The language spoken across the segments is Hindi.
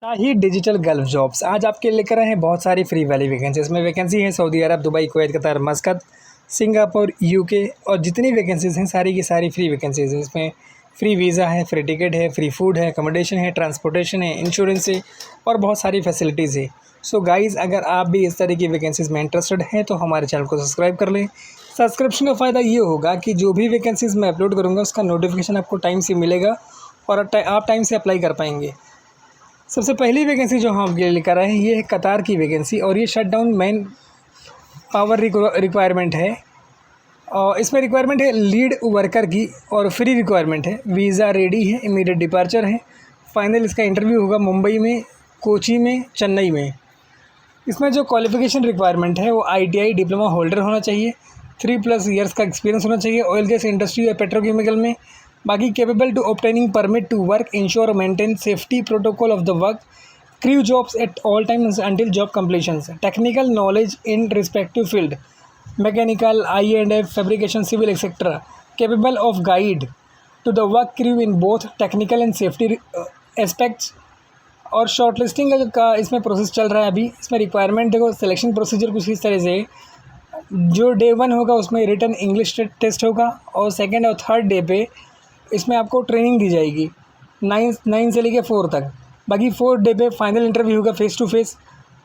शाही डिजिटल गल्फ जॉब्स आज आपके लेकर आए हैं बहुत सारी फ्री वाली वैकेंसी। इसमें वैकेंसी है Saudi Arab, Dubai, Kuwait, Qatar, Muscat, Singapore, UK और जितनी वैकेंसीज़ हैं सारी की सारी फ्री वैकेंसीज़ हैं। इसमें फ्री वीज़ा है, फ्री टिकट है, फ्री फूड है, अकोमोडेशन है, ट्रांसपोर्टेशन है, इंश्योरेंस है और बहुत सारी फैसिलिटीज़ है। सो गाइज़, अगर आप भी इस तरह की वैकेंसीज़ में इंटरेस्टेड हैं तो हमारे चैनल को सब्सक्राइब कर लें। सब्सक्रिप्शन का फ़ायदा ये होगा कि जो भी वैकेंसीज़ मैं अपलोड करूँगा उसका नोटिफिकेशन आपको टाइम से मिलेगा और आप टाइम से अप्लाई कर पाएंगे। सबसे पहली वैकेंसी जो हम आपके लेकर आए हैं ये है कतार की वैकेंसी और ये शटडाउन मैन पावर रिक्वायरमेंट है। और इसमें रिक्वायरमेंट है लीड वर्कर की और फ्री रिक्वायरमेंट है। वीज़ा रेडी है, इमीडिएट डिपार्चर है। फाइनल इसका इंटरव्यू होगा मुंबई में, कोची में, चेन्नई में। इसमें जो क्वालिफ़िकेशन रिक्वायरमेंट है वो ITI डिप्लोमा होल्डर होना चाहिए, 3+ ईयर्स का एक्सपीरियंस होना चाहिए ऑयल गैस इंडस्ट्री या पेट्रोकेमिकल में। बाकी capable to obtaining permit to work, ensure और maintain safety protocol of the work, crew jobs at all times until job completion, technical knowledge in respective field, mechanical, I&F, fabrication, civil etcetera, capable of guide to the work crew in both technical and safety aspects. और शॉर्ट लिस्टिंग का इसमें प्रोसेस चल रहा है अभी। इसमें रिक्वायरमेंट देखो, सिलेक्शन प्रोसीजर कुछ इस तरह से है। जो डे 1 होगा उसमें रिटन इंग्लिश टेस्ट होगा और सेकेंड और थर्ड डे पे इसमें आपको ट्रेनिंग दी जाएगी 9 से लेकर 4 तक। बाकी 4th डे पे फाइनल इंटरव्यू होगा फेस टू फेस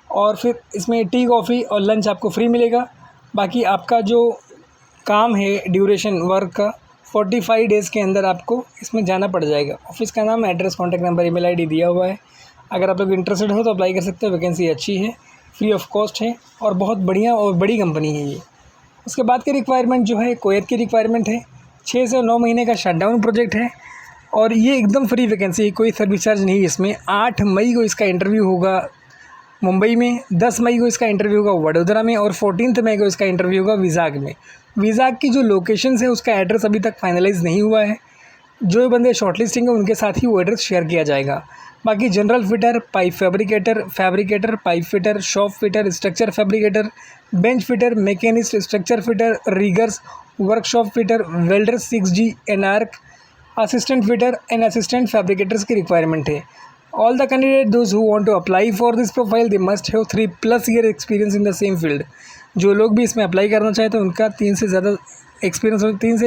और फिर इसमें टी, कॉफ़ी और लंच आपको फ्री मिलेगा। बाकी आपका जो काम है, ड्यूरेशन वर्क का 45 डेज़ के अंदर आपको इसमें जाना पड़ जाएगा। ऑफिस का नाम, address, contact number, email ID दिया हुआ है। अगर आप लोग इंटरेस्टेड हो तो अप्लाई कर सकते हो। वैकेंसी अच्छी है, फ्री ऑफ कॉस्ट है और बहुत बढ़िया और बड़ी कंपनी है ये। उसके बाद की रिक्वायरमेंट जो है कुवैत की रिक्वायरमेंट है। 6 से 9 महीने का शटडाउन प्रोजेक्ट है और ये एकदम फ्री वैकेंसी है, कोई सर्विस चार्ज नहीं है इसमें। 8 मई को इसका इंटरव्यू होगा मुंबई में, 10 मई को इसका इंटरव्यू होगा वडोदरा में और 14 मई को इसका इंटरव्यू होगा विजाग में। विजाग की जो लोकेशन है उसका एड्रेस अभी तक फाइनलाइज़ नहीं हुआ है। जो बंदे शॉर्टलिस्टिंग है उनके साथ ही वो एड्रेस शेयर किया जाएगा। बाकी general fitter, pipe fabricator, pipe fitter, shop fitter, structure fabricator, bench fitter, machinist, structure fitter, riggers, workshop fitter, welder 6G and arc, assistant fitter and assistant fabricators की रिक्वायरमेंट है। All the candidate those who want to apply for this profile they must have 3+ year experience in the same field. जो लोग भी इसमें अप्लाई करना चाहते हैं उनका 3 से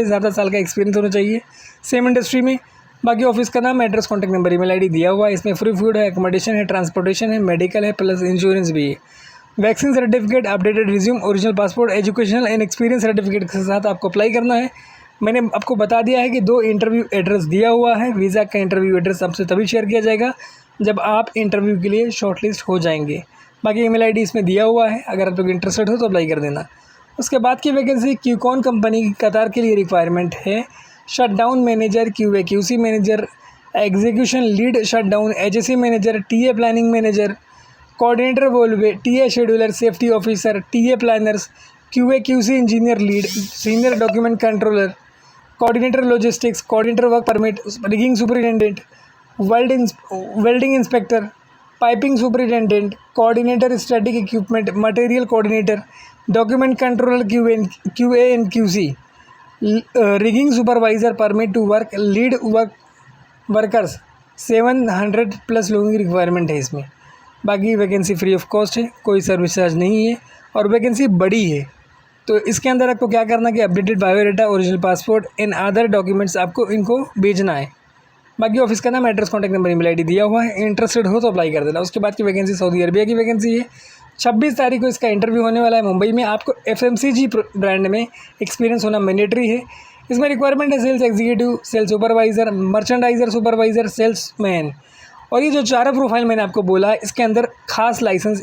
ज़्यादा साल का एक्सपीरियंस होना चाहिए सेम इंडस्ट्री में। बाकी ऑफिस का नाम, address, contact number, email ID दिया हुआ है। इसमें फ्री फूड है, अकोमोडेशन है, ट्रांसपोर्टेशन है, मेडिकल है, प्लस इंश्योरेंस भी है। Vaccine certificate, updated resume, original passport, educational and experience certificate के साथ आपको अप्लाई करना है। मैंने आपको बता दिया है कि 2 इंटरव्यू एड्रेस दिया हुआ है। वीज़ा का इंटरव्यू एड्रेस आपसे तभी शेयर किया जाएगा जब आप इंटरव्यू के लिए शॉर्टलिस्ट हो जाएंगे। बाकी ईमेल ID इसमें दिया हुआ है, अगर आप लोग इंटरेस्टेड हो तो अप्लाई कर देना। उसके बाद की वैकेंसी क्यूकॉन कंपनी की कतार के लिए रिक्वायरमेंट है। Shutdown manager, QA/QC manager, execution lead shutdown, HSE manager, TA planning manager, coordinator valve, TA scheduler, safety officer, TA planners, QA/QC engineer lead, senior document controller, coordinator logistics, coordinator work permit, rigging superintendent, welding inspector, piping superintendent, coordinator static equipment, material coordinator, document controller QA and QC, rigging supervisor, permit to work, lead workers. 700+ लोगों की रिक्वायरमेंट है इसमें। बाकी वैकेंसी फ्री ऑफ कॉस्ट है, कोई सर्विस चार्ज नहीं है और वैकेंसी बड़ी है। तो इसके अंदर आपको क्या करना है कि updated biodata, original passport and other documents आपको इनको भेजना है। बाकी ऑफिस का नाम, address, contact number, email ID दिया हुआ है। इंटरेस्टेड हो तो अप्लाई कर देना। उसके बाद की वैकेंसी सऊदी अरबिया की वैकेंसी है। 26 तारीख को इसका इंटरव्यू होने वाला है मुंबई में। आपको FMCG ब्रांड में एक्सपीरियंस होना मैंडेटरी है। इसमें रिक्वायरमेंट है sales executive, sales supervisor, merchandiser supervisor, salesman. और ये जो 4 प्रोफाइल मैंने आपको बोला है इसके अंदर खास लाइसेंस,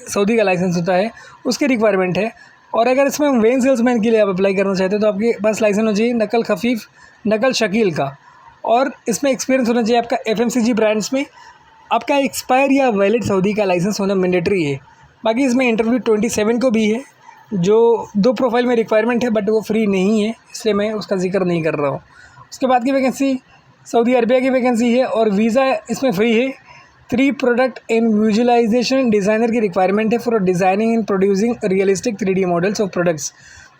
सऊदी का लाइसेंस होता है, उसकी रिक्वायरमेंट है। और अगर इसमें वेन सेल्समैन के लिए आप अप्लाई करना चाहते हो तो आपके पास लाइसेंस होना चाहिए नकल खफीफ, नकल शकील का। और इसमें एक्सपीरियंस होना चाहिए आपका FMCG ब्रांड्स में। आपका एक्सपायर या वैलिड सऊदी का लाइसेंस होना मैंडेटरी है। बाकी इसमें इंटरव्यू 27 को भी है। जो 2 प्रोफाइल में रिक्वायरमेंट है बट वो फ्री नहीं है, इसलिए मैं उसका जिक्र नहीं कर रहा हूँ। उसके बाद की वैकेंसी सऊदी अरबिया की वैकेंसी है और वीज़ा इसमें फ्री है। 3 प्रोडक्ट इन विजुअलाइजेशन डिज़ाइनर की रिक्वायरमेंट है for designing and producing realistic 3D models of products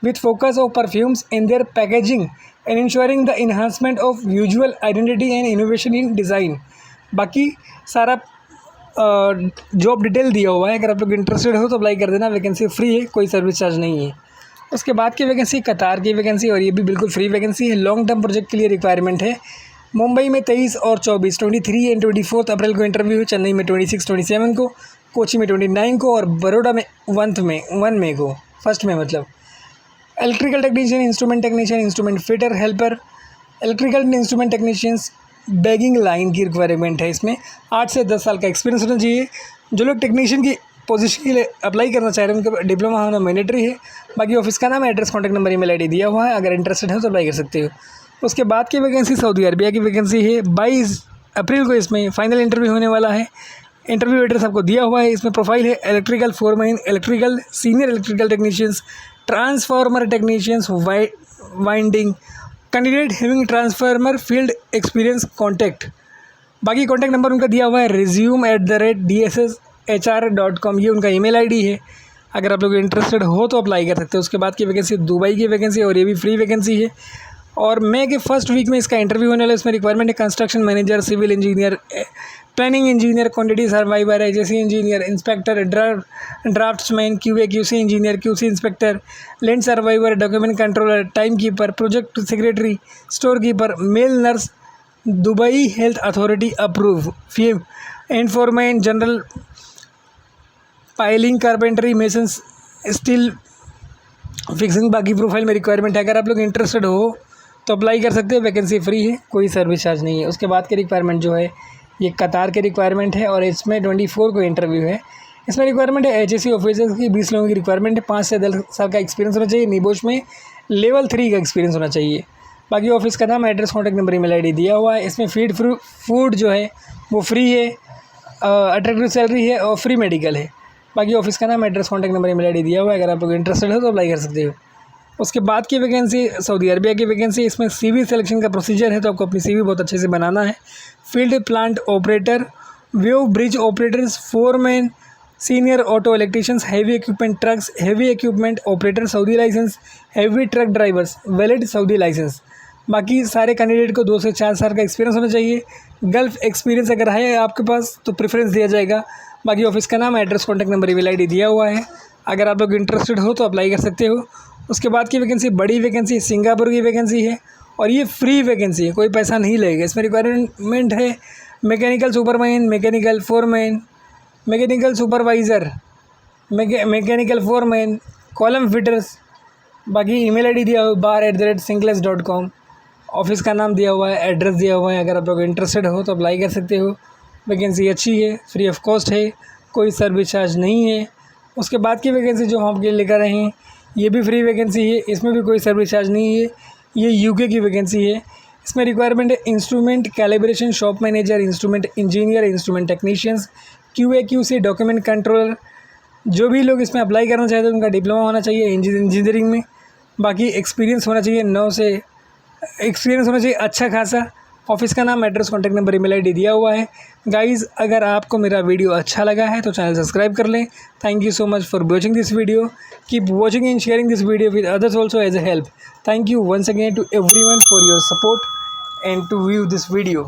with focus of perfumes in their packaging and ensuring the enhancement of visual identity and innovation in design। बाकी सारा जॉब डिटेल दिया हुआ है, अगर आप लोग इंटरेस्टेड हो तो अप्लाई कर देना। वैकेंसी फ्री है, कोई सर्विस चार्ज नहीं है। उसके बाद की वैकेंसी कतार की वैकेंसी, और ये भी बिल्कुल फ्री वैकेंसी है। लॉन्ग टर्म प्रोजेक्ट के लिए रिक्वायरमेंट है। मुंबई में 23 और 24 23 एंड 24 अप्रैल को इंटरव्यू है। चेन्नई में 26 27 को, कोची में 29 को, और बड़ौदा में 1 मई को, 1 में मतलब। Electrical technician, instrument technician, instrument fitter, helper, electrical and instrument technicians, bagging line की रिक्वायरमेंट है। इसमें 8 से 10 साल का एक्सपीरियंस होना चाहिए। जो लोग टेक्नीशियन की पोजीशन के लिए अप्लाई करना चाह रहे हैं उनका डिप्लोमा होना मैंडेटरी है। बाकी ऑफिस का नाम, address, contact number, email ID दिया हुआ है। अगर इंटरेस्टेड है तो अप्लाई कर सकते हो। उसके बाद की वैकेंसी सऊदी अरबिया की वैकेंसी है। 22 अप्रैल को इसमें फाइनल इंटरव्यू होने वाला है। इंटरव्यू एड्रेस आपको दिया हुआ है। इसमें प्रोफाइल है electrical foreman, electrical senior electrical technicians, transformer technicians, winding candidate having transformer field experience, contact. बाकी कॉन्टैक्ट नंबर उनका दिया हुआ है resume@dsshr.com, ये उनका ईमेल आईडी है। अगर आप लोग इंटरेस्टेड हो तो अप्लाई कर सकते हो। उसके बाद की वैकेंसी दुबई की वैकेंसी, और ये भी फ्री वैकेंसी है। और मई के फर्स्ट वीक में इसका इंटरव्यू होने वाला है। इसमें रिक्वायरमेंट है construction manager, civil engineer, planning engineer, quantity surveyor, AJC engineer, inspector, draftsman, QA/QC engineer, QC inspector, land surveyor, document controller, time keeper, project secretary, store keeper, male nurse, Dubai health authority approve, फीम and foreman, general piling, carpentry, masons, steel fixing. बाकी प्रोफाइल में रिक्वायरमेंट है। अगर आप लोग इंटरेस्टेड हो तो अप्लाई कर सकते हो। वैकेंसी फ्री है, कोई सर्विस चार्ज नहीं है। उसके बाद के रिक्वायरमेंट जो है ये कतार के रिक्वायरमेंट है, और इसमें 24 को इंटरव्यू है। इसमें रिक्वायरमेंट है HSC ऑफिसर्स की, 20 लोगों की रिक्वायरमेंट है। 5 से 10 साल का एक्सपीरियंस होना चाहिए। निबोश में लेवल 3 का एक्सपीरियंस होना चाहिए। बाकी ऑफिस का नाम, address, contact number, email ID दिया हुआ है। इसमें फूड जो है वो फ्री है, अट्रैक्टिव सैलरी है, और फ्री मेडिकल है। बाकी ऑफिस का नाम, address, contact number, email ID दिया हुआ है। अगर आप लोग इंटरेस्टेड हो तो अप्लाई कर सकते हो। उसके बाद की वैकेंसी सऊदी अरबिया की वैकेंसी। इसमें CV सिलेक्शन का प्रोसीजर है, तो आपको अपनी CV बहुत अच्छे से बनाना है। Field plant operator, weighbridge operators, foreman, senior auto electricians, heavy equipment trucks, heavy equipment operator, Saudi license, heavy truck drivers, valid Saudi license. बाकी सारे कैंडिडेट को 2 से 4 साल का एक्सपीरियंस होना चाहिए। गल्फ एक्सपीरियंस अगर है आपके पास तो प्रेफरेंस दिया जाएगा। बाकी ऑफिस का नाम, address, contact number, email ID दिया हुआ है। अगर आप लोग इंटरेस्टेड हो तो अप्लाई कर सकते हो। उसके बाद की वैकेंसी बड़ी वैकेंसी सिंगापुर की वैकेंसी है, और ये फ्री वैकेंसी है, कोई पैसा नहीं लगेगा। इसमें रिक्वायरमेंट है mechanical Superman, mechanical foreman, mechanical supervisor, mechanical foreman, column fitters. बाकी ईमेल आईडी दिया हुआ है bar@sinclass.com। ऑफिस का नाम दिया हुआ है, एड्रेस दिया हुआ है। अगर आप लोग इंटरेस्टेड हो तो अप्लाई कर सकते हो। वैकेंसी अच्छी है, फ्री ऑफ कॉस्ट है, कोई सर्विस चार्ज नहीं है। उसके बाद की वैकेंसी जो हम आपके लेकर रहे हैं ये भी फ्री वैकेंसी है, इसमें भी कोई सर्विस चार्ज नहीं है। ये UK की वैकेंसी है। इसमें रिक्वायरमेंट है instrument calibration shop manager, instrument engineer, instrument technicians, QA/QC, document controller. जो भी लोग इसमें अप्लाई करना चाहते हैं उनका डिप्लोमा होना चाहिए इंजीनियरिंग में। बाकी एक्सपीरियंस होना चाहिए, 9 से एक्सपीरियंस होना चाहिए अच्छा खासा। ऑफिस का नाम, address, contact number, email ID दिया हुआ है। गाइज़, अगर आपको मेरा वीडियो अच्छा लगा है तो चैनल सब्सक्राइब कर लें। Thank you so much for watching this video. Keep watching and sharing this video with others also as a help. Thank you once again to everyone for your support and to view this video.